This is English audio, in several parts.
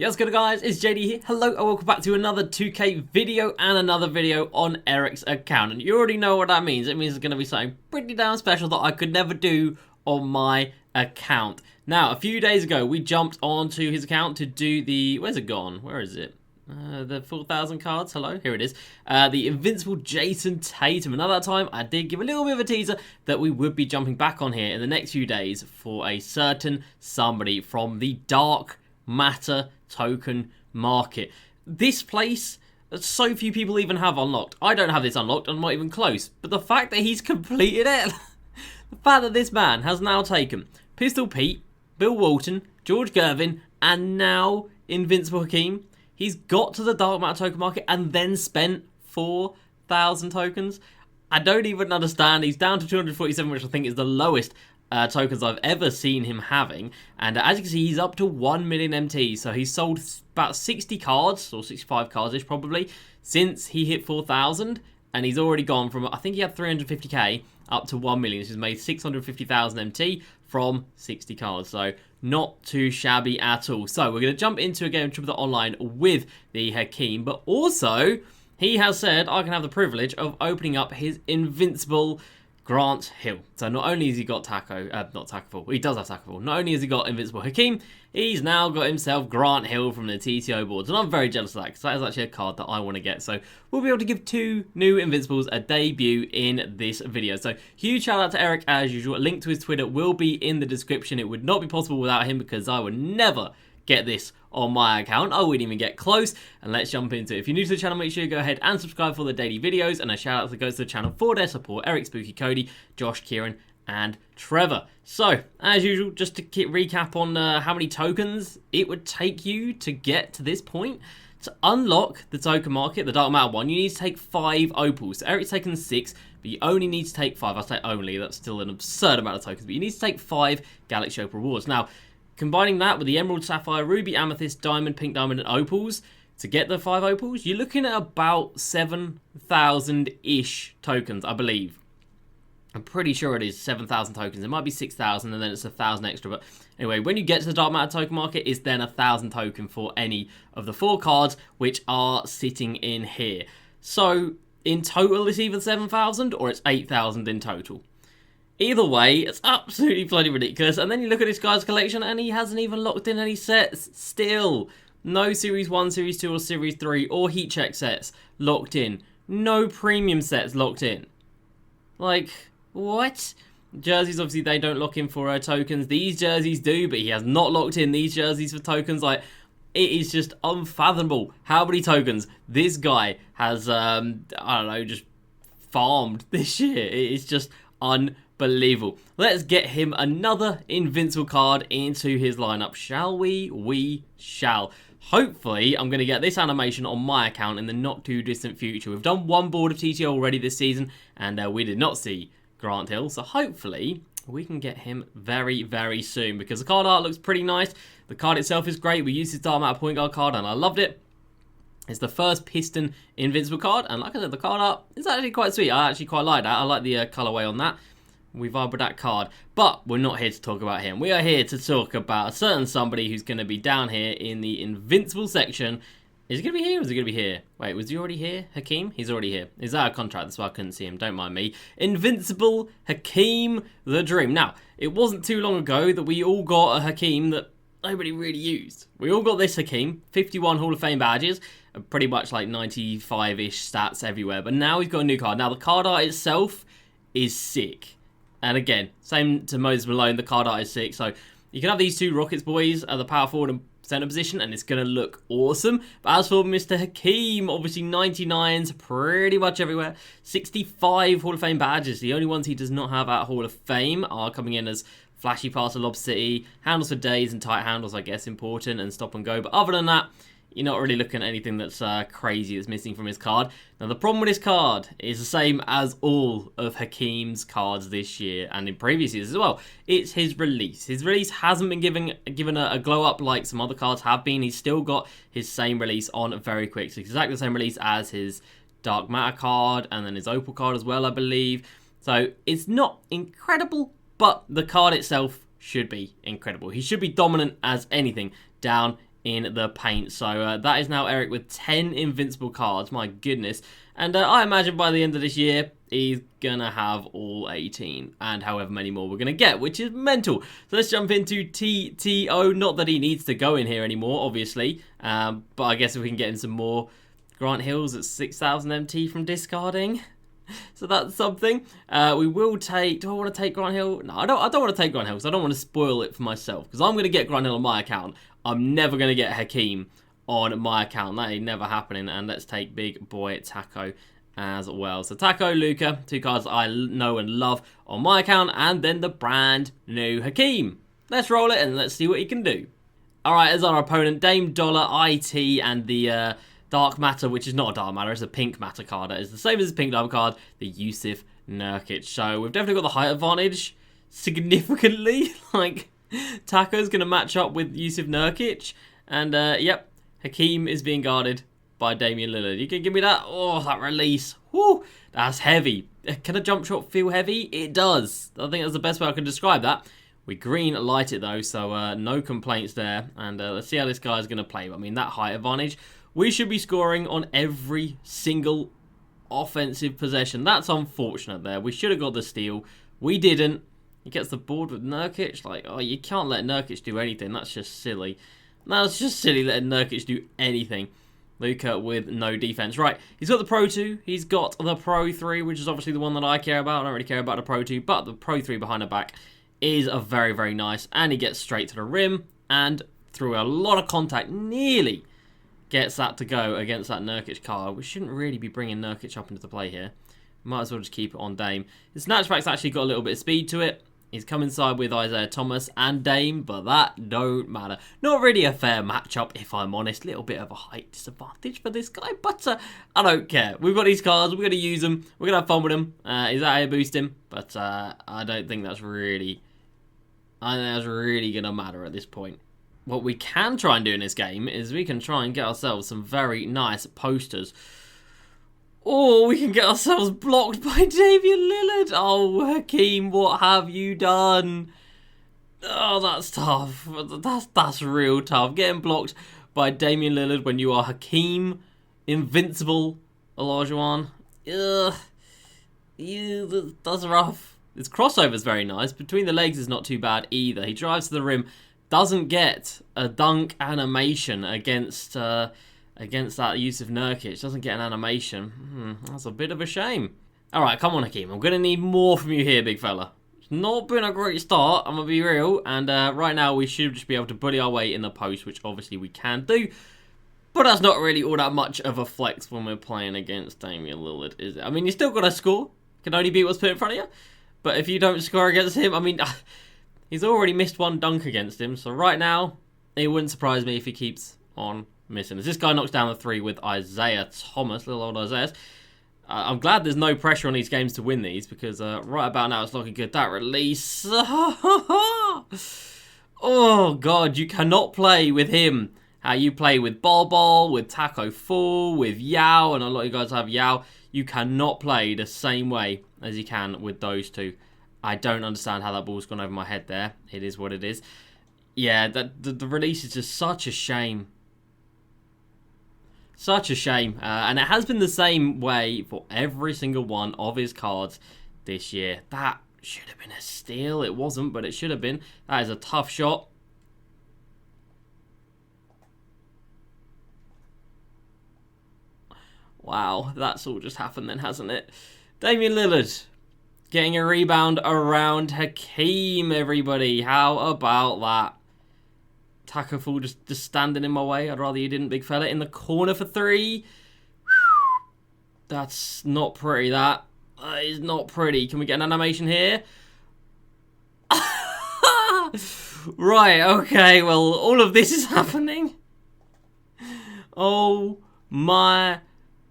Yes, good guys, it's JD here. Hello and welcome back to another 2K video and another video on Eric's account. And you already know what that means. It means it's going to be something pretty damn special that I could never do on my account. Now, a few days ago, we jumped onto his account to do the... Where's it gone? Where is it? The 4,000 cards. Hello, here it is. The Invincible Jason Tatum. And at that time, I did give a little bit of a teaser that we would be jumping back on here in the next few days for a certain somebody from the Dark Matter token market. This place, so few people even have unlocked. I don't have this unlocked, I'm not even close. But the fact that he's completed it, the fact that this man has now taken Pistol Pete, Bill Walton, George Gervin, and now Invincible Hakeem. He's got to the Dark Matter token market and then spent 4,000 tokens. I don't even understand. He's down to 247, which I think is the lowest tokens I've ever seen him having. And as you can see, he's up to 1 million MT. So he's sold about 60 cards, or 65 cards-ish probably, since he hit 4,000. And he's already gone from, I think he had 350k up to 1 million. So he's made 650,000 MT from 60 cards. So not too shabby at all. So we're going to jump into a game of Triple Online with the Hakeem. But also, he has said I can have the privilege of opening up his Invincible Grant Hill. So not only has he got not Tackle, he does have Tackle. Not only has he got Invincible Hakeem, he's now got himself Grant Hill from the TTO boards. And I'm very jealous of that because that is actually a card that I want to get. So we'll be able to give 2 new Invincibles a debut in this video. So huge shout out to Eric as usual. A link to his Twitter will be in the description. It would not be possible without him because I would never get this on my account. I wouldn't even get close. And let's jump into it. If you're new to the channel, make sure you go ahead and subscribe for the daily videos. And a shout out goes to the channel for their support. Eric, Spooky, Cody, Josh, Kieran, and Trevor. So, as usual, just to recap on how many tokens it would take you to get to this point. To unlock the token market, the Dark Matter one, you need to take 5 opals. So Eric's taken 6, but you only need to take 5. I say only, that's still an absurd amount of tokens. But you need to take 5 Galaxy Opal rewards. Now, combining that with the Emerald, Sapphire, Ruby, Amethyst, Diamond, Pink Diamond, and Opals, to get the 5 Opals, you're looking at about 7,000-ish tokens, I believe. I'm pretty sure it is 7,000 tokens. It might be 6,000 and then it's 1,000 extra. But anyway, when you get to the Dark Matter token market, it's then 1,000 token for any of the 4 cards which are sitting in here. So in total, it's either 7,000 or it's 8,000 in total. Either way, it's absolutely bloody ridiculous. And then you look at this guy's collection and he hasn't even locked in any sets still. No Series 1, Series 2 or Series 3 or heat check sets locked in. No premium sets locked in. Like, what? Jerseys, obviously, they don't lock in for tokens. These jerseys do, but he has not locked in these jerseys for tokens. Like, it is just unfathomable how many tokens this guy has, I don't know, just farmed this year. It is just unbelievable. Let's get him another Invincible card into his lineup, shall we? We shall. Hopefully, I'm going to get this animation on my account in the not too distant future. We've done 1 board of TTO already this season, and we did not see Grant Hill. So hopefully, we can get him very, very soon because the card art looks pretty nice. The card itself is great. We used his Dark Matter point guard card, and I loved it. It's the first Piston Invincible card, and like I said, the card art is actually quite sweet. I actually quite like that. I like the colorway on that. We vibe with that card, but we're not here to talk about him. We are here to talk about a certain somebody who's going to be down here in the Invincible section. Is he going to be here or is he going to be here? Wait, was he already here? Hakeem? He's already here. He's out of contract, that's why I couldn't see him. Don't mind me. Invincible Hakeem the Dream. Now, it wasn't too long ago that we all got a Hakeem that nobody really used. We all got this Hakeem, 51 Hall of Fame badges, pretty much like 95-ish stats everywhere. But now he's got a new card. Now, the card art itself is sick. And again, same to Moses Malone, the card art is sick. So you can have these 2 Rockets boys at the power forward and center position, and it's going to look awesome. But as for Mr. Hakeem, obviously 99s pretty much everywhere. 65 Hall of Fame badges. The only ones he does not have at Hall of Fame are coming in as Flashy Pass to Lob City, Handles for Days and Tight Handles, I guess, important, and Stop and Go. But other than that, you're not really looking at anything that's crazy that's missing from his card. Now, the problem with his card is the same as all of Hakeem's cards this year and in previous years as well. It's his release. His release hasn't been given a glow up like some other cards have been. He's still got his same release on very quick. So exactly the same release as his Dark Matter card and then his Opal card as well, I believe. So it's not incredible, but the card itself should be incredible. He should be dominant as anything down in the paint. So that is now Eric with 10 invincible cards. My goodness. And I imagine by the end of this year, he's going to have all 18 and however many more we're going to get, which is mental. So let's jump into TTO. Not that he needs to go in here anymore, obviously. But I guess if we can get him some more Grant Hills at 6,000 MT from discarding. So that's something. We will take... Do I want to take Grant Hill? No, I don't want to take Grant Hill because I don't want to spoil it for myself. Because I'm going to get Grant Hill on my account. I'm never going to get Hakeem on my account. That ain't never happening. And let's take big boy Taco as well. So Taco, Luka, 2 cards I know and love on my account. And then the brand new Hakeem. Let's roll it and let's see what he can do. Alright, as our opponent, Dame Dollar, IT, and the... Dark Matter, which is not a Dark Matter, it's a Pink Matter card. It's the same as the Pink Diamond card, the Yusuf Nurkic. So we've definitely got the height advantage significantly. Like, Taco's going to match up with Yusuf Nurkic. And, yep, Hakeem is being guarded by Damian Lillard. You can give me that? Oh, that release. Whoo, that's heavy. Can a jump shot feel heavy? It does. I think that's the best way I can describe that. We green light it, though, so no complaints there. And let's see how this guy's going to play. I mean, that height advantage... We should be scoring on every single offensive possession. That's unfortunate there. We should have got the steal. We didn't. He gets the board with Nurkic. Like, oh, you can't let Nurkic do anything. That's just silly. That's just silly letting Nurkic do anything. Luka with no defense. Right, he's got the Pro 2. He's got the Pro 3, which is obviously the one that I care about. I don't really care about the Pro 2, but the Pro 3 behind the back is a very, very nice. And he gets straight to the rim and through a lot of contact, nearly gets that to go against that Nurkic card. We shouldn't really be bringing Nurkic up into the play here. Might as well just keep it on Dame. His snatchback's actually got a little bit of speed to it. He's come inside with Isaiah Thomas and Dame, but that don't matter. Not really a fair matchup, if I'm honest. Little bit of a height disadvantage for this guy, but I don't care. We've got these cards. We're going to use them. We're going to have fun with them. He's out here boosting, but I don't think that's really... I think that's really going to matter at this point. What we can try and do in this game is we can try and get ourselves some very nice posters. Or we can get ourselves blocked by Damian Lillard. Oh, Hakeem, what have you done? Oh, that's tough. That's real tough. Getting blocked by Damian Lillard when you are Hakeem Invincible Olajuwon. Ugh. Ew, that's rough. His crossover is very nice. Between the legs is not too bad either. He drives to the rim. Doesn't get a dunk animation against that Yusuf Nurkic. Doesn't get an animation. That's a bit of a shame. Alright, come on, Hakeem. I'm going to need more from you here, big fella. It's not been a great start, I'm going to be real. And right now, we should just be able to bully our way in the post, which obviously we can do. But that's not really all that much of a flex when we're playing against Damian Lillard, is it? I mean, you still got to score. Can only beat what's put in front of you. But if you don't score against him, I mean... He's already missed one dunk against him, so right now, it wouldn't surprise me if he keeps on missing. As this guy knocks down the 3 with Isaiah Thomas, little old Isaiah. I'm glad there's no pressure on these games to win these, because right about now it's looking good. That release. Oh, God, you cannot play with him how you play with Bol, with Taco Fall, with Yao, and a lot of you guys have Yao. You cannot play the same way as you can with those two. I don't understand how that ball's gone over my head there. It is what it is. Yeah, the release is just such a shame. Such a shame. And it has been the same way for every single one of his cards this year. That should have been a steal. It wasn't, but it should have been. That is a tough shot. Wow, that's all just happened then, hasn't it? Damian Lillard. Getting a rebound around Hakeem, everybody. How about that? Taco Fall just standing in my way. I'd rather you didn't, big fella. In the corner for 3. That's not pretty, that. That is not pretty. Can we get an animation here? Right, okay. Well, all of this is happening. Oh, my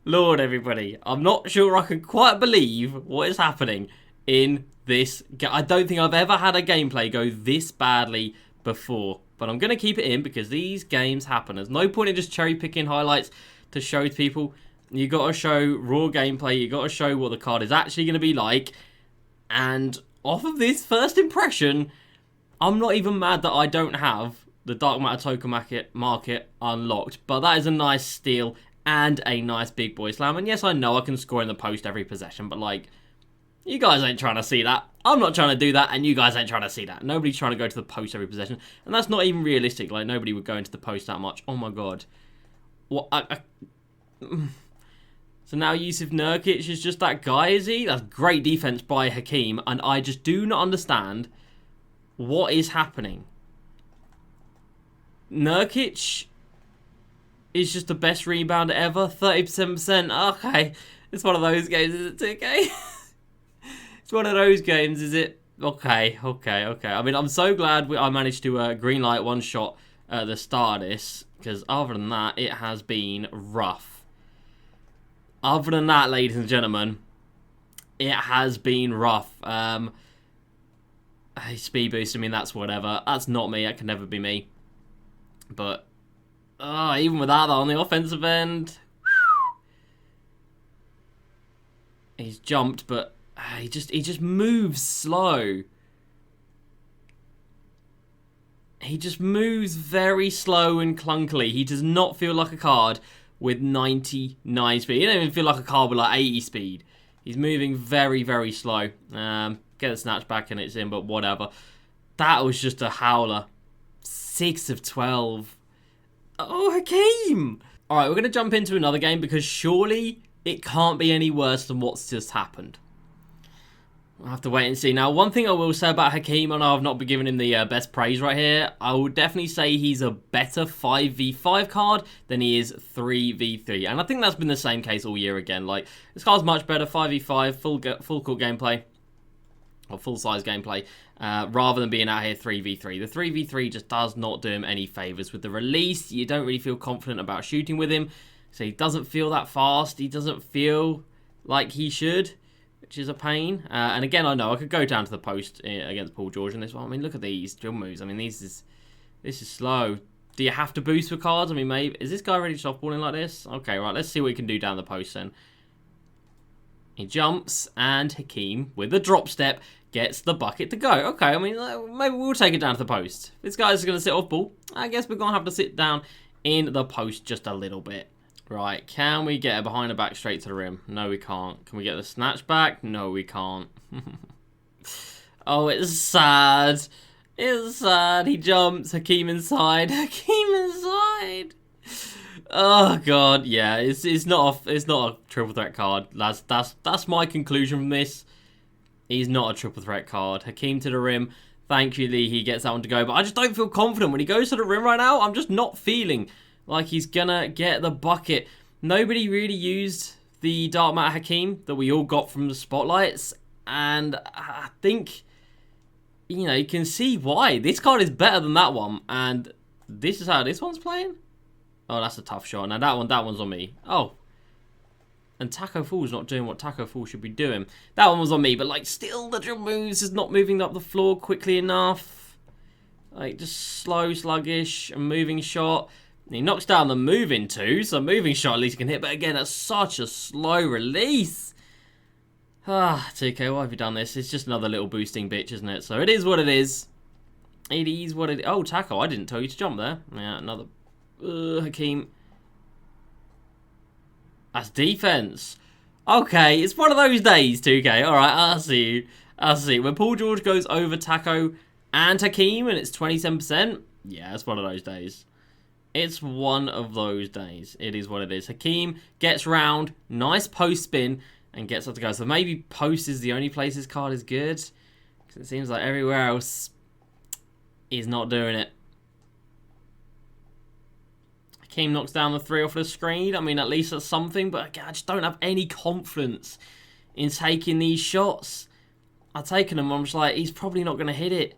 Lord, everybody. I'm not sure I can quite believe what is happening in this. I don't think I've ever had a gameplay go this badly before, but I'm going to keep it in because these games happen. There's no point in just cherry picking highlights to show to people. You got to show raw gameplay. You got to show what the card is actually going to be like. And off of this first impression, I'm not even mad that I don't have the dark matter token market unlocked. But that is a nice steal and a nice big boy slam. And yes, I know I can score in the post every possession, but like, you guys ain't trying to see that. I'm not trying to do that, and you guys ain't trying to see that. Nobody's trying to go to the post every possession, and that's not even realistic. Like, nobody would go into the post that much. Oh my god. What? So now Yusuf Nurkic is just that guy, is he? That's great defense by Hakeem, and I just do not understand what is happening. Nurkic is just the best rebounder ever. 37%. Okay. It's one of those games, is it, 2K? It's one of those games, is it? Okay. I mean, I'm so glad I managed to greenlight one shot at the start of this, because other than that, it has been rough. Other than that, ladies and gentlemen, it has been rough. Speed boost, I mean, that's whatever. That's not me. That can never be me. But, even with that, though, on the offensive end, he's jumped, but he just moves slow. He just moves very slow and clunkily. He does not feel like a card with 99 speed. He doesn't even feel like a card with like 80 speed. He's moving very, very slow. Get the snatch back and it's in, but whatever. That was just a howler. 6 of 12. Oh, Hakeem! Alright, we're going to jump into another game because surely it can't be any worse than what's just happened. We'll have to wait and see. Now, one thing I will say about Hakeem, I know I've not been giving him the best praise right here. I would definitely say he's a better 5v5 card than he is 3v3. And I think that's been the same case all year again. Like, this card's much better 5v5, full court gameplay, or full-size gameplay, rather than being out here 3v3. The 3v3 just does not do him any favours. With the release, you don't really feel confident about shooting with him. So he doesn't feel that fast. He doesn't feel like he should, which is a pain. And again, I know I could go down to the post against Paul George in this one. I mean, look at these drill moves. I mean, this is slow. Do you have to boost for cards? I mean, maybe is this guy ready to softballing like this? Okay, right. Let's see what he can do down the post then. He jumps, and Hakeem, with the drop step, gets the bucket to go. Okay, I mean, maybe we'll take it down to the post. This guy's going to sit off ball. I guess we're going to have to sit down in the post just a little bit. Right, can we get a behind the back straight to the rim? No, we can't. Can we get the snatch back? No, we can't. Oh, it's sad. It's sad. He jumps. Hakeem inside. Hakeem inside. Oh god, yeah. It's not a triple threat card. That's my conclusion from this. He's not a triple threat card. Hakeem to the rim. Thankfully, he gets that one to go. But I just don't feel confident when he goes to the rim right now. I'm just not feeling like he's gonna get the bucket. Nobody really used the Dark Matter Hakeem that we all got from the spotlights. And I think, you know, you can see why. This card is better than that one. And this is how this one's playing. Oh, that's a tough shot. Now that one's on me. Oh. And Taco Fall's not doing what Taco Fall should be doing. That one was on me, but like still the drill moves is not moving up the floor quickly enough. Like just slow, sluggish, and moving shot. And he knocks down the moving too, so moving shot at least he can hit. But again, that's such a slow release. 2K, why have you done this? It's just another little boosting bitch, isn't it? So it is what it is. It is what it is. Oh, Taco, I didn't tell you to jump there. Yeah, another Hakeem. That's defense. Okay, it's one of those days, 2K. Alright, I'll see you. I'll see. When Paul George goes over Taco and Hakeem and it's 27%, yeah, it's one of those days. It's one of those days. It is what it is. Hakeem gets round, nice post spin, and gets up to go. So maybe post is the only place his card is good. Because it seems like everywhere else he's not doing it. Hakeem knocks down the 3 off the screen. I mean, at least that's something. But again, I just don't have any confidence in taking these shots. I've taken them. I'm just like, he's probably not going to hit it.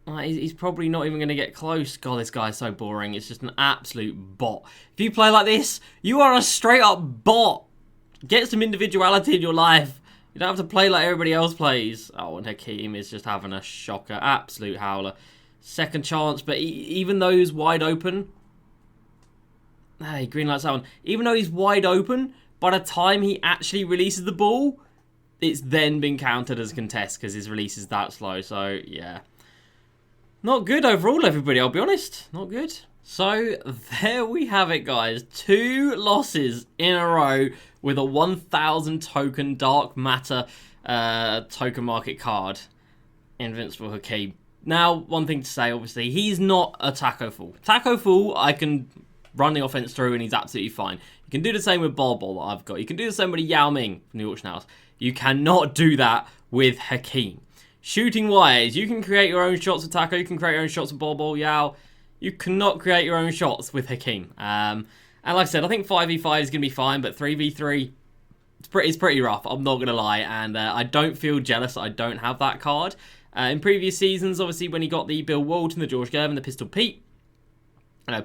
Like, he's probably not even going to get close. God, this guy's so boring. It's just an absolute bot. If you play like this, you are a straight up bot. Get some individuality in your life. You don't have to play like everybody else plays. Oh, and Hakeem is just having a shocker. Absolute howler. Second chance, but even though he's wide open... Hey, green lights that one. Even though he's wide open, by the time he actually releases the ball, it's then been counted as a contest because his release is that slow. So, yeah. Not good overall, everybody, I'll be honest. Not good. So, there we have it, guys. 2 losses in a row with a 1,000 token Dark Matter token market card. Invincible Hakeem. Now, one thing to say, obviously, he's not a Taco Fall. Taco Fall, I can run the offense through and he's absolutely fine. You can do the same with Bol Bol that I've got. You can do the same with Yao Ming from the auction house. You cannot do that with Hakeem. Shooting wise, you can create your own shots with Taco. You can create your own shots with Bol Bol, Yao. You cannot create your own shots with Hakeem. And like I said, I think 5v5 is going to be fine, but 3v3, it's pretty rough. I'm not going to lie. And I don't feel jealous that I don't have that card. In previous seasons, obviously, when he got the Bill Walton, the George Gervin, the Pistol Pete.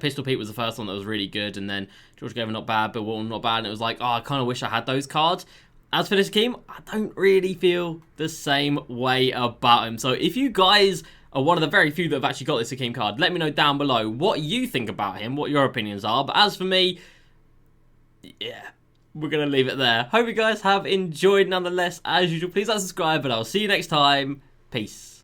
Pistol Pete was the first one that was really good. And then George Gervin not bad, Bill Walton not bad. And it was like, oh, I kind of wish I had those cards. As for this Hakeem, I don't really feel the same way about him. So if you guys are one of the very few that have actually got this Hakeem card, let me know down below what you think about him, what your opinions are. But as for me, yeah, we're going to leave it there. Hope you guys have enjoyed nonetheless. As usual, please like, subscribe, and I'll see you next time. Peace.